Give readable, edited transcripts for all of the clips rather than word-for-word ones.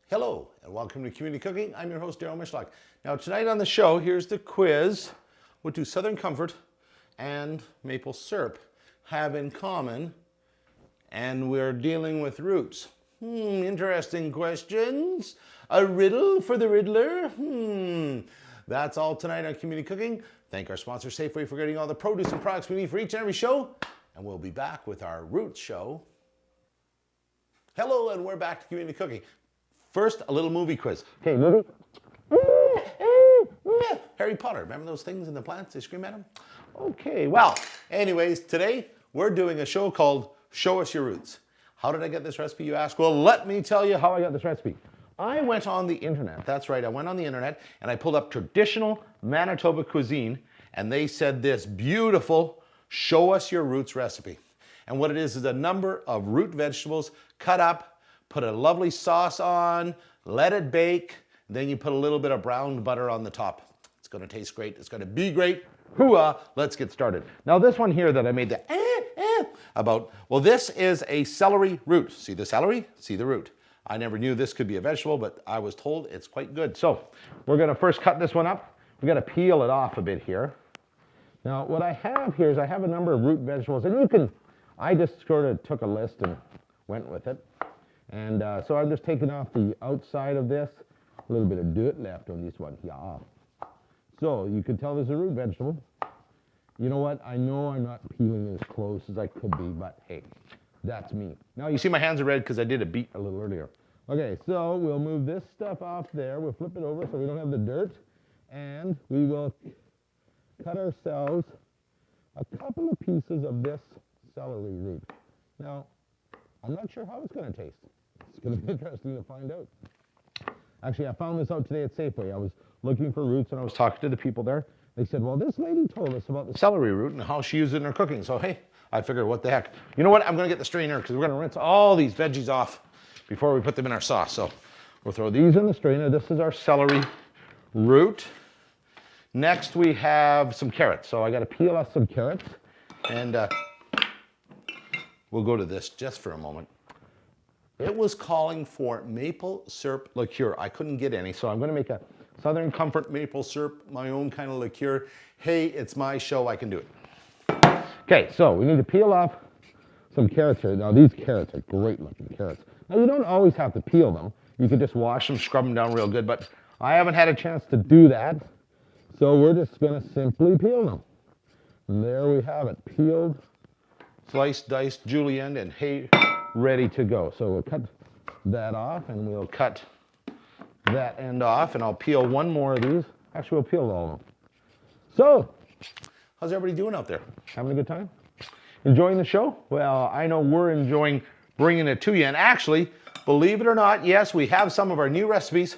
Hello and welcome to Community Cooking. I'm your host, Daryl Mishlock. Now tonight on the show, here's the quiz. What do Southern Comfort and maple syrup have in common? And we're dealing with roots. Interesting questions. A riddle for the riddler? That's all tonight on Community Cooking. Thank our sponsor Safeway for getting all the produce and products we need for each and every show. And we'll be back with our roots show. Hello and we're back to Community Cooking. First, a little movie quiz. Okay, movie. Harry Potter. Remember those things in the plants? They scream at him? Okay, well, anyways, today we're doing a show called Show Us Your Roots. How did I get this recipe, you ask? Well, let me tell you how I got this recipe. I went on the internet. That's right, I went on the internet and I pulled up traditional Manitoba cuisine and they said this beautiful Show Us Your Roots recipe. And what it is a number of root vegetables cut up, put a lovely sauce on, let it bake, then you put a little bit of browned butter on the top. It's gonna taste great, it's gonna be great. Hooah, let's get started. Now this one here that I made the about, well this is a celery root. See the celery? See the root. I never knew this could be a vegetable, but I was told it's quite good. So we're gonna first cut this one up. We gotta peel it off a bit here. Now what I have here is I have a number of root vegetables, and I just sort of took a list and went with it. And so I'm just taking off the outside of this. A little bit of dirt left on this one. Yeah. So you can tell there's a root vegetable. You know what? I know I'm not peeling as close as I could be, but hey, that's me. Now you see my hands are red because I did a beet a little earlier. Okay, so we'll move this stuff off there. We'll flip it over so we don't have the dirt. And we will cut ourselves a couple of pieces of this celery root. Now, I'm not sure how it's going to taste. It's going to be interesting to find out. Actually, I found this out today at Safeway. I was looking for roots and I was talking to the people there. They said, well, this lady told us about the celery root and how she used it in her cooking. So, hey, I figured, what the heck. You know what? I'm going to get the strainer because we're going to rinse all these veggies off before we put them in our sauce. So we'll throw these in the strainer. This is our celery root. Next, we have some carrots. So I got to peel off some carrots. And we'll go to this just for a moment. It was calling for maple syrup liqueur. I couldn't get any, so I'm going to make a Southern Comfort maple syrup, my own kind of liqueur. Hey, it's my show, I can do it. Okay, so we need to peel off some carrots here. Now, these carrots are great looking carrots. Now, you don't always have to peel them. You can just wash them, scrub them down real good, but I haven't had a chance to do that, so we're just going to simply peel them. And there we have it, peeled, sliced, diced, julienne, and hey, ready to go. So we'll cut that off and we'll cut that end off and I'll peel one more of these. Actually, we'll peel all of them. So, how's everybody doing out there? Having a good time? Enjoying the show? Well, I know we're enjoying bringing it to you. And actually, believe it or not, yes, we have some of our new recipes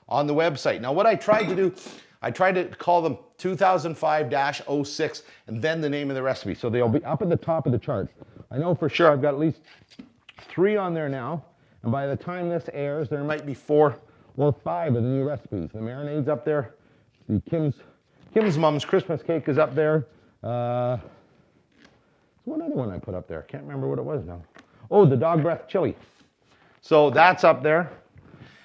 on the website. Now, what I tried to do, I tried to call them 2005-06 and then the name of the recipe. So they'll be up at the top of the chart. I know for sure I've got at least 3 on there now. And by the time this airs, there might be 4 or 5 of the new recipes. The marinade's up there. The Kim's Mom's Christmas cake is up there. There's one other one I put up there. Can't remember what it was now. Oh, the dog breath chili. So that's up there.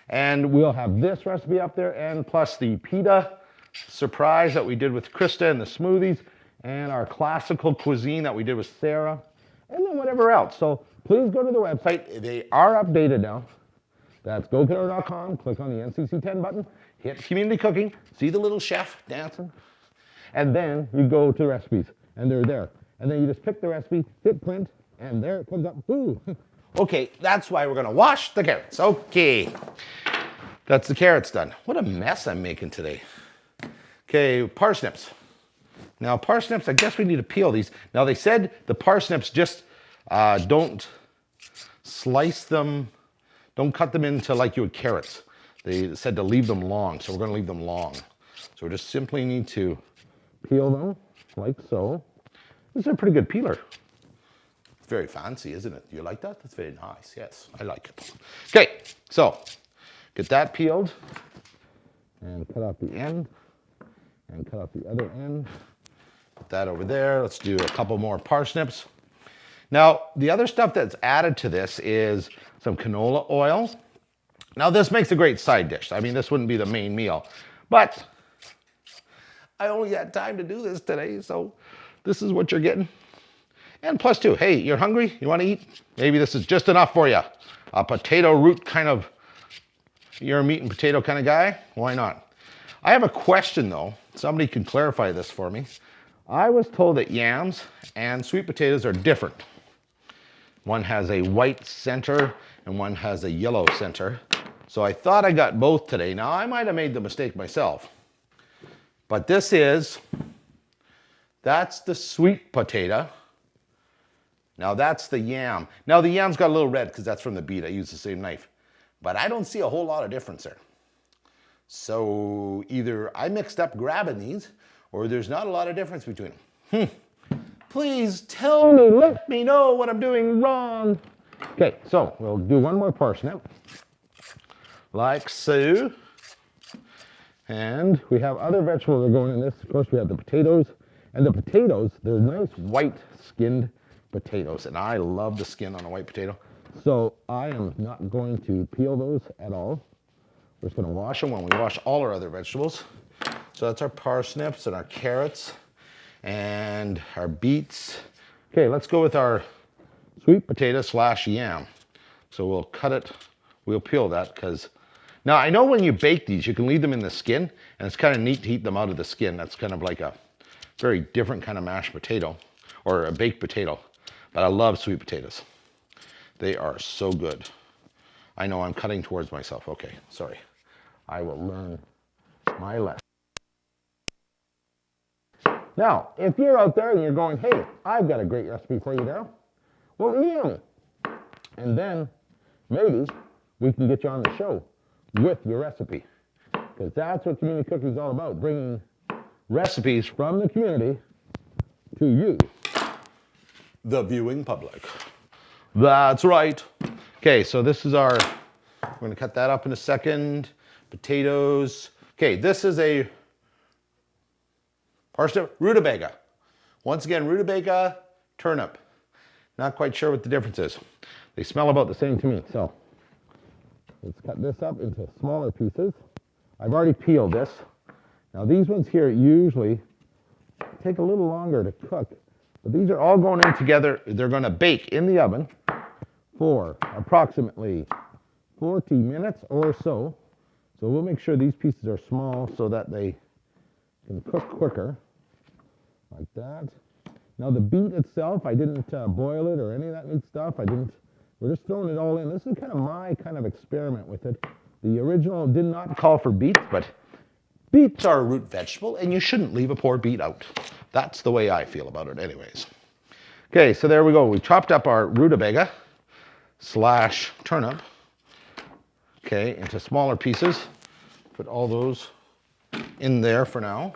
And we'll have this recipe up there and plus the pita surprise that we did with Krista and the smoothies and our classical cuisine that we did with Sarah and then whatever else. So please go to the website. They are updated now. That's gokiddo.com. Click on the NCC10 button, hit Community Cooking, see the little chef dancing, and then you go to recipes and they're there. And then you just pick the recipe, hit print, and there it comes up. Ooh. Okay, that's why we're gonna wash the carrots. Okay, that's the carrots done. What a mess I'm making today. Okay, parsnips. Now parsnips, I guess we need to peel these. Now they said the parsnips just don't slice them, don't cut them into like you would carrots. They said to leave them long, so we're gonna leave them long. So we just simply need to peel them like so. This is a pretty good peeler. Very fancy, isn't it? Do you like that? That's very nice. Yes, I like it. Okay, so get that peeled and cut off the end and cut off the other end. Put that over there. Let's do a couple more parsnips. Now, the other stuff that's added to this is some canola oil, Now this makes a great side dish. I mean, this wouldn't be the main meal, but I only had time to do this today, so this is what you're getting. And plus two, hey, you're hungry? You want to eat? Maybe this is just enough for you. A potato root kind of, you're a meat and potato kind of guy? Why not? I have a question though. Somebody can clarify this for me. I was told that yams and sweet potatoes are different. One has a white center and one has a yellow center. So I thought I got both today. Now I might have made the mistake myself. But that's the sweet potato. Now that's the yam. Now the yam's got a little red because that's from the beet. I use the same knife. But I don't see a whole lot of difference there. So either I mixed up grabbing these or there's not a lot of difference between them. Please tell me, let me know what I'm doing wrong. Okay, so we'll do one more parsnip. Like so. And we have other vegetables that are going in this. Of course, we have the potatoes. And the potatoes, they're nice white skinned potatoes. And I love the skin on a white potato. So I am not going to peel those at all. We're just going to wash them when we wash all our other vegetables. So that's our parsnips and our carrots and our beets. Okay, let's go with our sweet potato / yam. So we'll cut it, we'll peel that because now I know when you bake these, you can leave them in the skin and it's kind of neat to eat them out of the skin. That's kind of like a very different kind of mashed potato or a baked potato. But I love sweet potatoes. They are so good. I know I'm cutting towards myself. Okay, sorry. I will learn my lesson. Now, if you're out there and you're going, hey, I've got a great recipe for you, Daryl, well, email me. And then maybe we can get you on the show with your recipe. Because that's what community cooking is all about, bringing recipes from the community to you, the viewing public. That's right. Okay, so this is our, we're going to cut that up in a second. Potatoes. Okay, this is a parsnip, rutabaga. Once again, rutabaga, turnip. Not quite sure what the difference is. They smell about the same to me. So let's cut this up into smaller pieces. I've already peeled this. Now these ones here usually take a little longer to cook, but these are all going in together. They're going to bake in the oven for approximately 40 minutes or so. So we'll make sure these pieces are small so that they can cook quicker, like that. Now the beet itself, I didn't boil it or any of that neat stuff. We're just throwing it all in. This is kind of my kind of experiment with it. The original did not call for beets, but beets are a root vegetable and you shouldn't leave a poor beet out. That's the way I feel about it anyways. Okay, so there we go. We chopped up our rutabaga / turnip, okay, into smaller pieces. Put all those in there for now.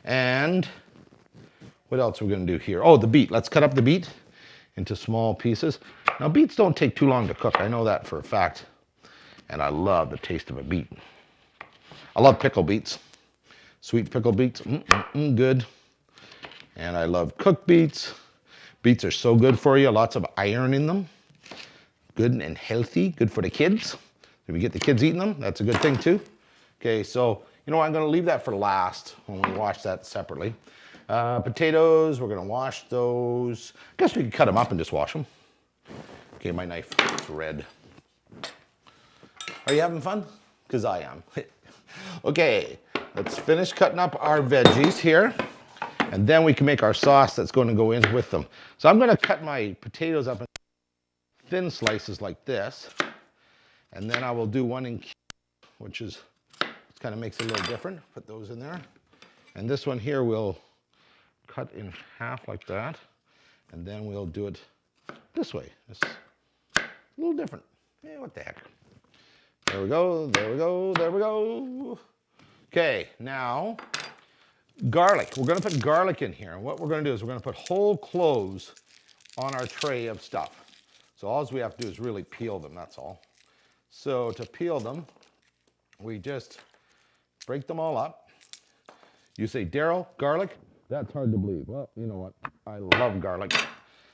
And what else are we going to do here? Oh, the beet. Let's cut up the beet into small pieces. Now, beets don't take too long to cook. I know that for a fact. And I love the taste of a beet. I love pickled beets. Sweet pickled beets, good. And I love cooked beets. Beets are so good for you. Lots of iron in them. Good and healthy. Good for the kids. If we get the kids eating them, that's a good thing too. Okay, so you know what? I'm going to leave that for last when we wash that separately. Potatoes, we're going to wash those. I guess we could cut them up and just wash them. Okay, my knife is red. Are you having fun? Because I am. Okay, let's finish cutting up our veggies here. And then we can make our sauce that's going to go in with them. So I'm going to cut my potatoes up in thin slices like this. And then I will do one in cubes, which is kind of makes it a little different. Put those in there. And this one here we'll cut in half like that. And then we'll do it this way. It's a little different. Yeah, what the heck. There we go, there we go, there we go. Okay, now garlic. We're going to put garlic in here. And what we're going to do is we're going to put whole cloves on our tray of stuff. So all we have to do is really peel them, that's all. So to peel them, we just break them all up. You say, Daryl, garlic? That's hard to believe. Well, you know what? I love garlic.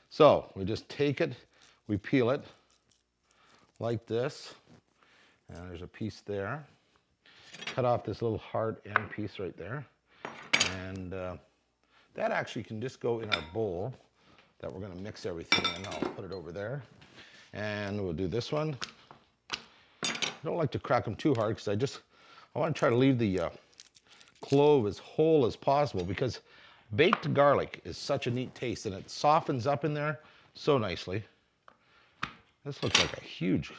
So we just take it, we peel it, like this. And there's a piece there. Cut off this little hard end piece right there. And that actually can just go in our bowl that we're going to mix everything in. I'll put it over there. And we'll do this one. I don't like to crack them too hard because I want to try to leave the clove as whole as possible, because baked garlic is such a neat taste and it softens up in there so nicely. This looks like a huge,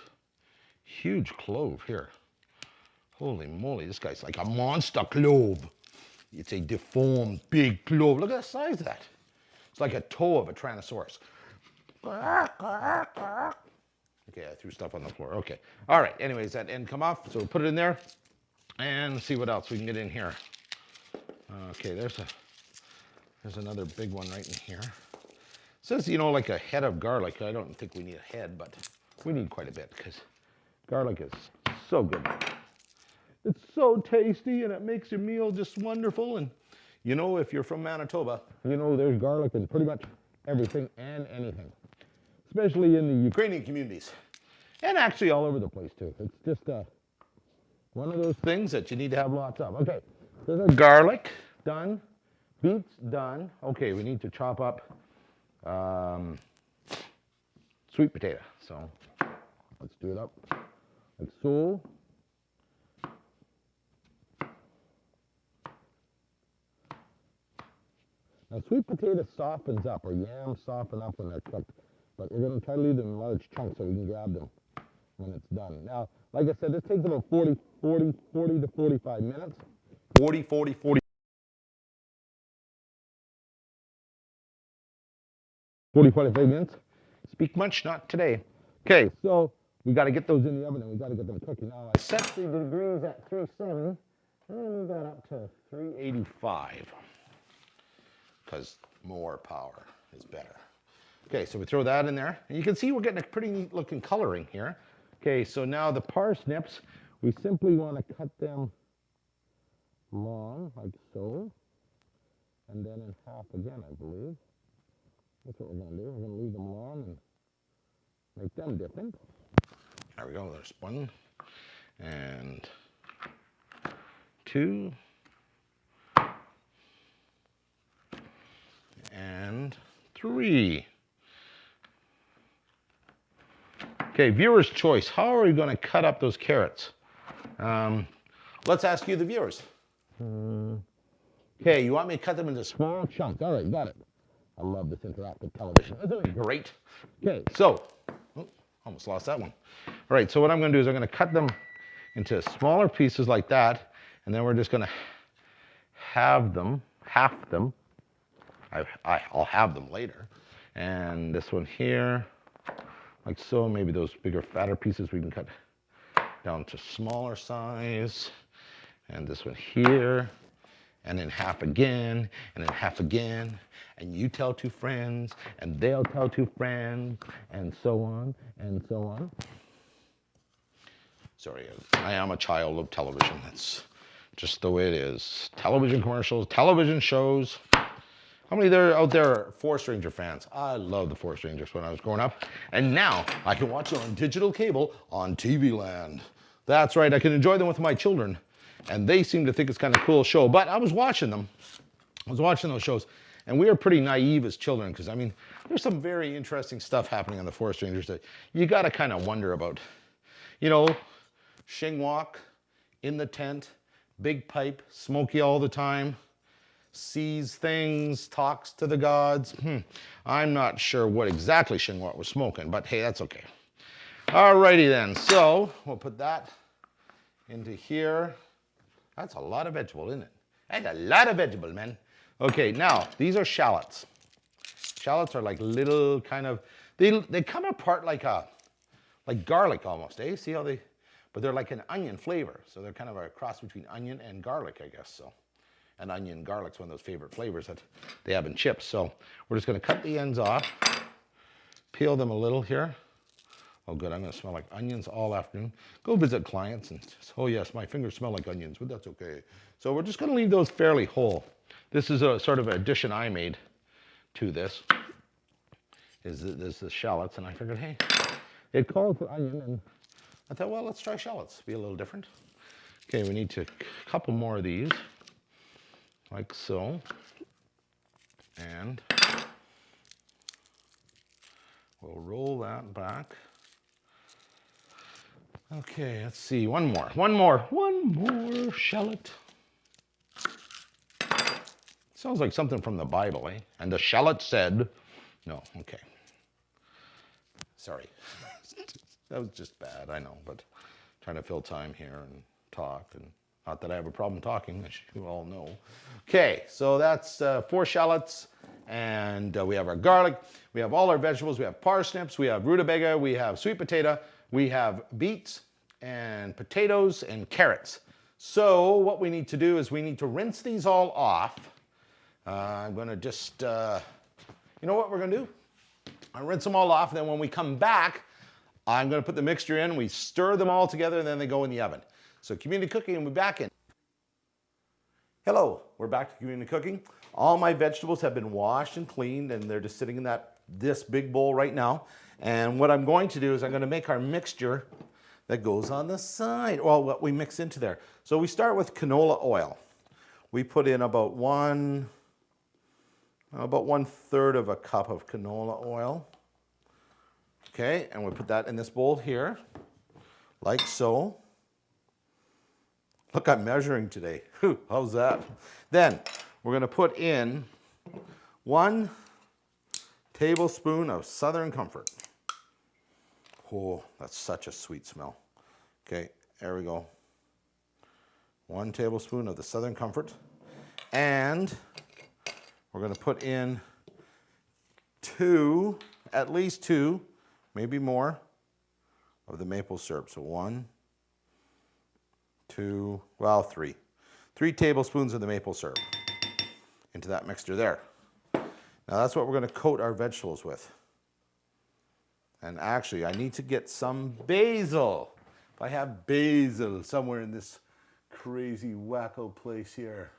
huge clove here. Holy moly, this guy's like a monster clove. It's a deformed, big clove. Look at the size of that. It's like a toe of a Tyrannosaurus. Okay, I threw stuff on the floor. Okay. All right, anyways, that end come off. So we'll put it in there and see what else we can get in here. Okay, there's another big one right in here. It says, you know, like a head of garlic. I don't think we need a head, but we need quite a bit because garlic is so good. It's so tasty and it makes your meal just wonderful. And you know, if you're from Manitoba, you know there's garlic in pretty much everything and anything, especially in the Ukrainian communities and actually all over the place too. It's just one of those things that you need to have lots of. Okay, so the garlic done, beets done. Okay, we need to chop up sweet potato. So let's do it up like so. Now, sweet potato softens up, or yams soften up when they're cooked, but we're going to try to leave them in large chunks so we can grab them when it's done. Now, like I said, this takes about 40 to 45 minutes. 40, 45 minutes. Speak much, not today. Okay, so we got to get those in the oven and we got to get them cooking. Now, I set the degrees at 370. I'm going to move that up to 385. Because more power is better. Okay, so we throw that in there. And you can see we're getting a pretty neat looking coloring here. Okay, so now the parsnips, we simply want to cut them long, like so. And then in half again, I believe. That's what we're going to do. We're going to leave them long and make them different. There we go, there's one. And two. And three. Okay, viewer's choice. How are we going to cut up those carrots? Let's ask you, the viewers. Okay, you want me to cut them into small chunks? All right, got it. I love this interactive television. Isn't it great? Okay, so, almost lost that one. All right, so what I'm going to do is I'm going to cut them into smaller pieces like that, and then we're just going to half them. I'll have them later. And this one here, like so. Maybe those bigger, fatter pieces we can cut down to smaller size. And this one here, and then half again, and then half again. And you tell two friends, and they'll tell two friends, and so on, and so on. Sorry, I am a child of television. That's just the way it is. Television commercials, television shows. How many out there are Forest Ranger fans? I love the Forest Rangers when I was growing up. And now I can watch them on digital cable on TV Land. That's right, I can enjoy them with my children. And they seem to think it's kind of a cool show. But I was watching them. I was watching those shows. And we are pretty naive as children because, I mean, there's some very interesting stuff happening on the Forest Rangers that you got to kind of wonder about. You know, Shingwalk, in the tent, big pipe, smoky all the time. Sees things, talks to the gods. I'm not sure what exactly Shingwat was smoking, but hey, that's okay. Alrighty then, so we'll put that into here. That's a lot of vegetable, isn't it? That's a lot of vegetable, man. Okay, now, these are shallots. Shallots are like little kind of, they come apart like garlic almost, eh? See how but they're like an onion flavor. So they're kind of a cross between onion and garlic, I guess, so. And onion and garlic's one of those favorite flavors that they have in chips. So we're just gonna cut the ends off, peel them a little here. Oh good, I'm gonna smell like onions all afternoon. Go visit clients and just, oh yes, my fingers smell like onions, but that's okay. So we're just gonna leave those fairly whole. This is a sort of addition I made to this, is the shallots, and I figured, hey, It calls for onion, and I thought, well, let's try shallots. Be a little different. Okay, we need a couple more of these, like so. And we'll roll that back. Okay, let's see, one more shallot. Sounds like something from the Bible, eh? And the shallot said, no, okay. Sorry. That was just bad, I know, but trying to fill time here and talk, and not that I have a problem talking, as you all know. Okay, so that's 4 shallots, and we have our garlic, we have all our vegetables, we have parsnips, we have rutabaga, we have sweet potato, we have beets and potatoes and carrots. So what we need to do is we need to rinse these all off. I'm gonna just, you know what we're gonna do? I'll rinse them all off, and then when we come back, I'm gonna put the mixture in, we stir them all together, and then they go in the oven. So community cooking, and we'll be back in. Hello, we're back to community cooking. All my vegetables have been washed and cleaned, and they're just sitting in this big bowl right now. And what I'm going to do is I'm gonna make our mixture that goes on the side, well, what we mix into there. So we start with canola oil. We put in about 1/3 of a cup of canola oil. Okay, and we put that in this bowl here, like so. Look, I'm measuring today. Whew, how's that? Then we're gonna put in 1 tablespoon of Southern Comfort. Oh, that's such a sweet smell. Okay, there we go. 1 tablespoon of the Southern Comfort. And we're gonna put in 2, at least 2, maybe more, of the maple syrup. So 1, 2, well, 3. 3 tablespoons of the maple syrup into that mixture there. Now that's what we're gonna coat our vegetables with. And actually, I need to get some basil. If I have basil somewhere in this crazy wacko place here.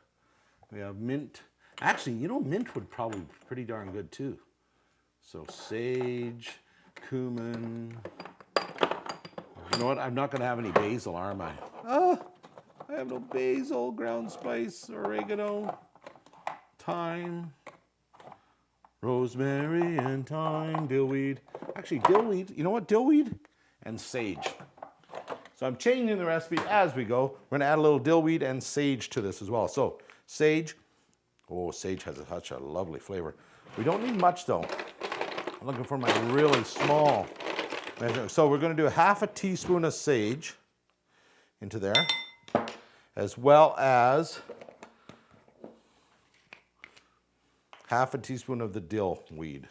We have mint. Actually, you know, mint would probably be pretty darn good too. So sage, cumin. You know what? I'm not gonna have any basil, am I? Oh, I have no basil, ground spice, oregano, thyme, rosemary and thyme, dillweed. Actually, dillweed, you know what? Dillweed and sage. So I'm changing the recipe as we go. We're gonna add a little dillweed and sage to this as well. So sage, oh, sage has such a lovely flavor. We don't need much though. I'm looking for my really small measure. So we're gonna do 1/2 teaspoon of sage into there, as well as 1/2 teaspoon of the dill weed.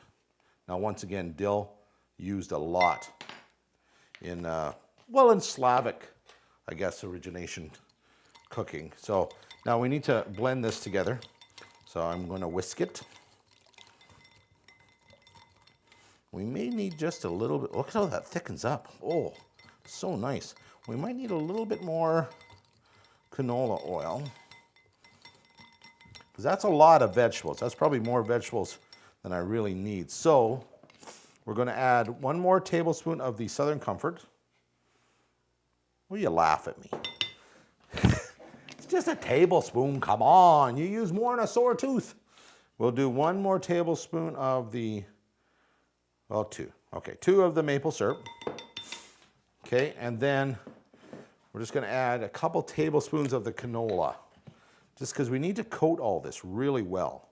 Now, once again, dill used a lot in, well, in Slavic, I guess, origination cooking. So now we need to blend this together. So I'm going to whisk it. We may need just a little bit. Look at how that thickens up. Oh, so nice. We might need a little bit more canola oil, because that's a lot of vegetables. That's probably more vegetables than I really need. So we're going to add 1 more tablespoon of the Southern Comfort. Will you laugh at me? It's just a tablespoon. Come on, you use more than a sore tooth. We'll do 1 more tablespoon of the, well, 2. Okay, 2 of the maple syrup. Okay, and then we're just going to add a couple tablespoons of the canola, just because we need to coat all this really well.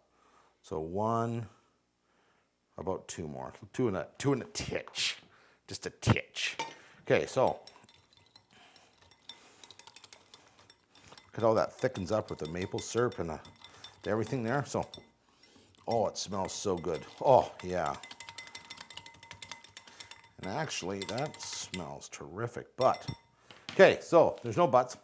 So 1, about 2 more, 2 and a titch, just a titch. Okay, so look at how that thickens up with the maple syrup and everything there. So, oh, it smells so good. Oh, yeah. And actually, that smells terrific. But, okay, so there's no buts.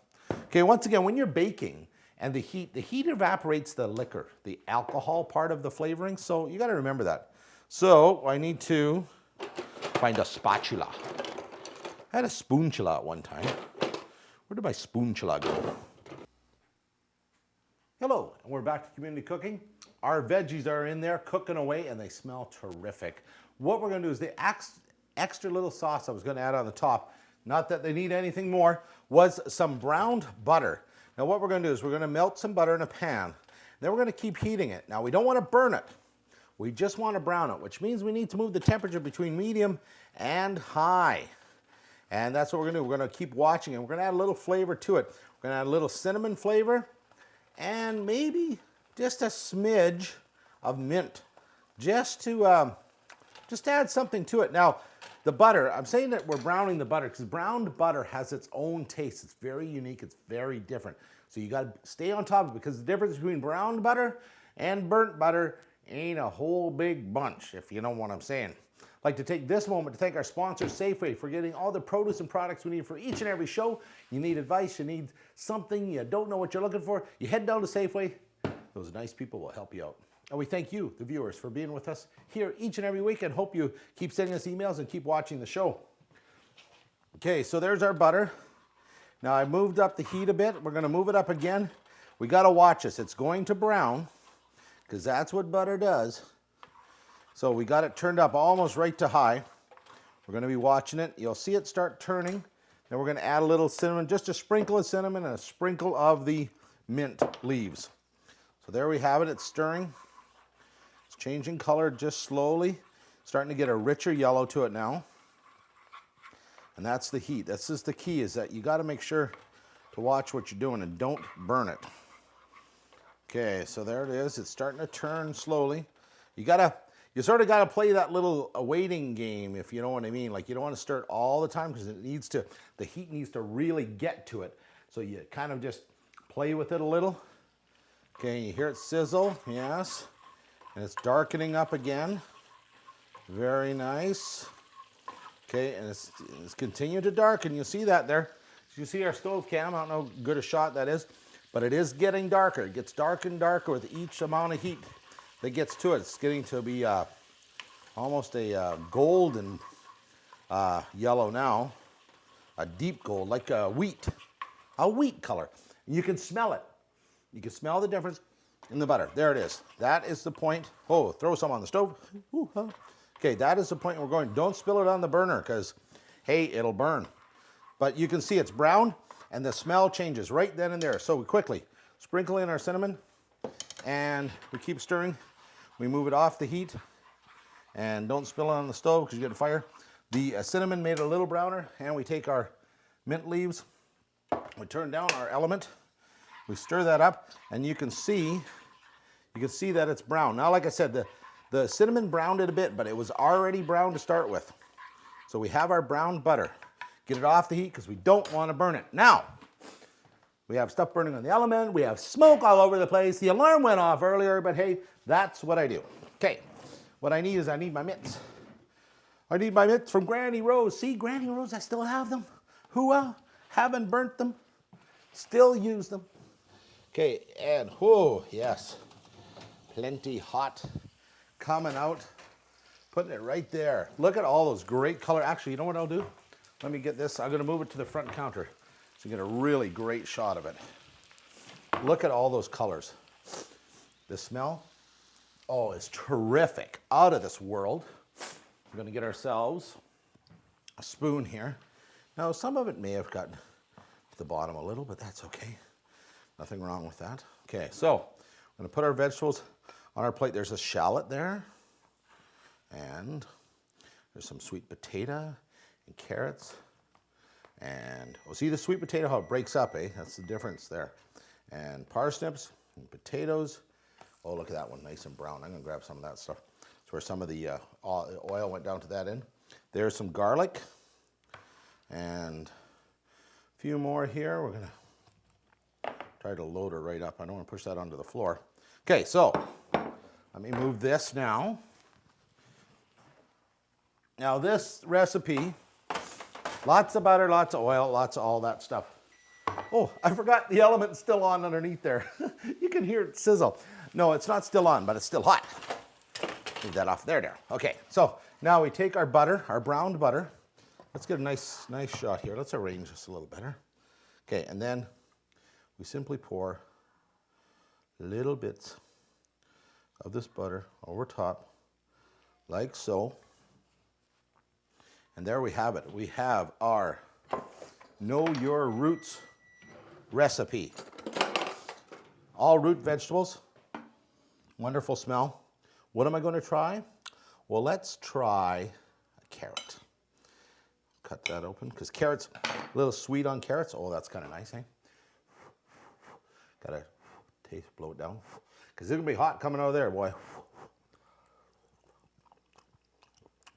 Okay, once again, when you're baking and the heat evaporates the liquor, the alcohol part of the flavoring. So you got to remember that. So I need to find a spatula. I had a spoonchula at one time. Where did my spoonchula go? Hello, and we're back to community cooking. Our veggies are in there cooking away, and they smell terrific. What we're going to do is extra little sauce I was going to add on the top, not that they need anything more, was some browned butter. Now what we're going to do is we're going to melt some butter in a pan. Then we're going to keep heating it. Now we don't want to burn it. We just want to brown it, which means we need to move the temperature between medium and high. And that's what we're going to do. We're going to keep watching it. We're going to add a little flavor to it. We're going to add a little cinnamon flavor and maybe just a smidge of mint, just to add something to it. Now, the butter, I'm saying that we're browning the butter because browned butter has its own taste. It's very unique. It's very different. So you got to stay on top of it because the difference between browned butter and burnt butter ain't a whole big bunch, if you know what I'm saying. I'd like to take this moment to thank our sponsor, Safeway, for getting all the produce and products we need for each and every show. You need advice, you need something, you don't know what you're looking for, you head down to Safeway. Those nice people will help you out. And we thank you, the viewers, for being with us here each and every week, and hope you keep sending us emails and keep watching the show. Okay, so there's our butter. Now I moved up the heat a bit. We're going to move it up again. We got to watch this. It's going to brown because that's what butter does. So we got it turned up almost right to high. We're going to be watching it. You'll see it start turning. Then we're going to add a little cinnamon, just a sprinkle of cinnamon and a sprinkle of the mint leaves. So there we have it. It's stirring. It's changing color just slowly. Starting to get a richer yellow to it now. And that's the heat. This is the key, is that you got to make sure to watch what you're doing and don't burn it. Okay, so there it is. It's starting to turn slowly. You sort of got to play that little waiting game, if you know what I mean. Like, you don't want to stir it all the time because the heat needs to really get to it. So you kind of just play with it a little. Okay, you hear it sizzle, yes. And it's darkening up again. Very nice. Okay, and it's continued to darken. You see that there. You see our stove cam. I don't know how good a shot that is, but it is getting darker. It gets darker and darker with each amount of heat that gets to it. It's getting to be almost a golden yellow now, a deep gold, like a wheat color. You can smell it. You can smell the difference in the butter. There it is. That is the point. Oh, throw some on the stove. Ooh, huh. Okay, that is the point we're going. Don't spill it on the burner because, hey, it'll burn. But you can see it's brown and the smell changes right then and there. So we quickly sprinkle in our cinnamon and we keep stirring. We move it off the heat and don't spill it on the stove because you get a fire. The cinnamon made it a little browner, and we take our mint leaves. We turn down our element. We stir that up, and you can see that it's brown. Now, like I said, the cinnamon browned it a bit, but it was already brown to start with. So we have our browned butter. Get it off the heat because we don't want to burn it. Now, we have stuff burning on the element. We have smoke all over the place. The alarm went off earlier, but hey, that's what I do. Okay, what I need my mitts. I need my mitts from Granny Rose. See, Granny Rose, I still have them. Who haven't burnt them, still use them. Okay, and whoa, yes, plenty hot coming out. Putting it right there. Look at all those great color. Actually, you know what I'll do? Let me get this. I'm going to move it to the front counter so you get a really great shot of it. Look at all those colors. The smell, oh, it's terrific. Out of this world. We're going to get ourselves a spoon here. Now, some of it may have gotten to the bottom a little, but that's okay. Nothing wrong with that. Okay, so I'm going to put our vegetables on our plate. There's a shallot there. And there's some sweet potato and carrots. And we'll see the sweet potato, how it breaks up, eh? That's the difference there. And parsnips and potatoes. Oh, look at that one, nice and brown. I'm going to grab some of that stuff. That's where some of the oil went down to that end. There's some garlic. And a few more here. We're going to try to load her right up. I don't want to push that onto the floor. Okay, so let me move this now. Now this recipe, lots of butter, lots of oil, lots of all that stuff. Oh, I forgot the element's still on underneath there. You can hear it sizzle. No, it's not still on, but it's still hot. Move that off there. Okay, so now we take our butter, our browned butter. Let's get a nice shot here. Let's arrange this a little better. Okay, and then we simply pour little bits of this butter over top, like so. And there we have it. We have our Know Your Roots recipe. All root vegetables. Wonderful smell. What am I going to try? Well, let's try a carrot. Cut that open, because carrots, a little sweet on carrots. Oh, that's kind of nice, eh? Gotta taste, blow it down. Because it's going to be hot coming out of there, boy.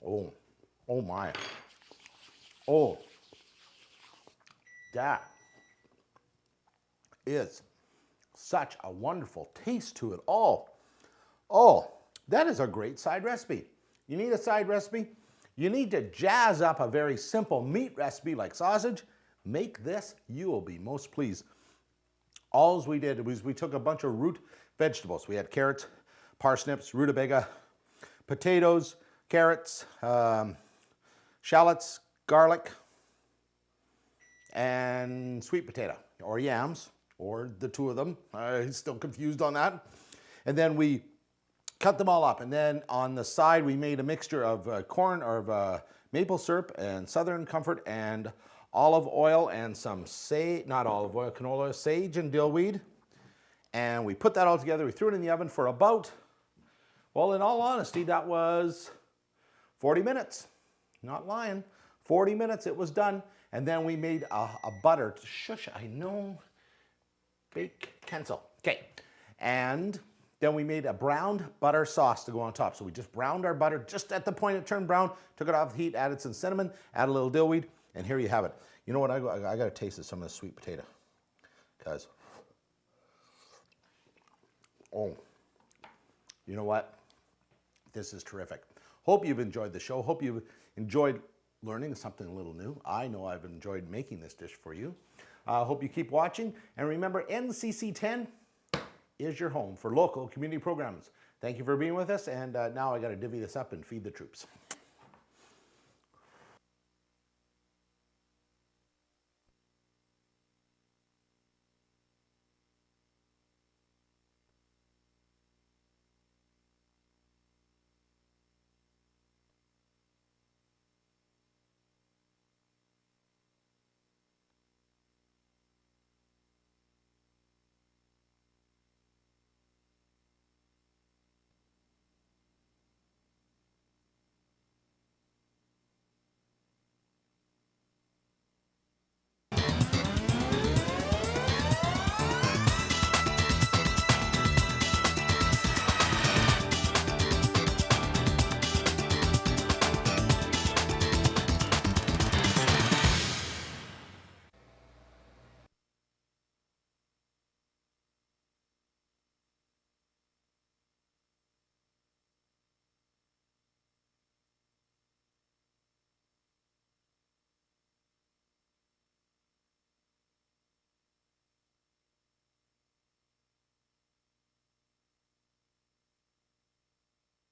Oh, oh my. Oh, that is such a wonderful taste to it all. Oh, that is a great side recipe. You need a side recipe? You need to jazz up a very simple meat recipe like sausage. Make this, you will be most pleased. All we did was we took a bunch of root vegetables. We had carrots, parsnips, rutabaga, potatoes, carrots, shallots, garlic, and sweet potato, or yams, or the two of them. I'm still confused on that. And then we cut them all up. And then on the side, we made a mixture of corn, or maple syrup, and Southern Comfort, and olive oil, and some not olive oil, canola, sage and dillweed. And we put that all together. We threw it in the oven for about, well, in all honesty, that was 40 minutes. Not lying. 40 minutes, it was done. And then we made a butter. Shush, I know. Bake, cancel. Okay. And then we made a browned butter sauce to go on top. So we just browned our butter just at the point it turned brown, took it off the heat, added some cinnamon, added a little dillweed, and here you have it. You know what? I got to taste some of the sweet potato. Because, oh, you know what? This is terrific. Hope you've enjoyed the show. Hope you've enjoyed learning something a little new. I know I've enjoyed making this dish for you. Hope you keep watching. And remember, NCC 10 is your home for local community programs. Thank you for being with us. And now I got to divvy this up and feed the troops.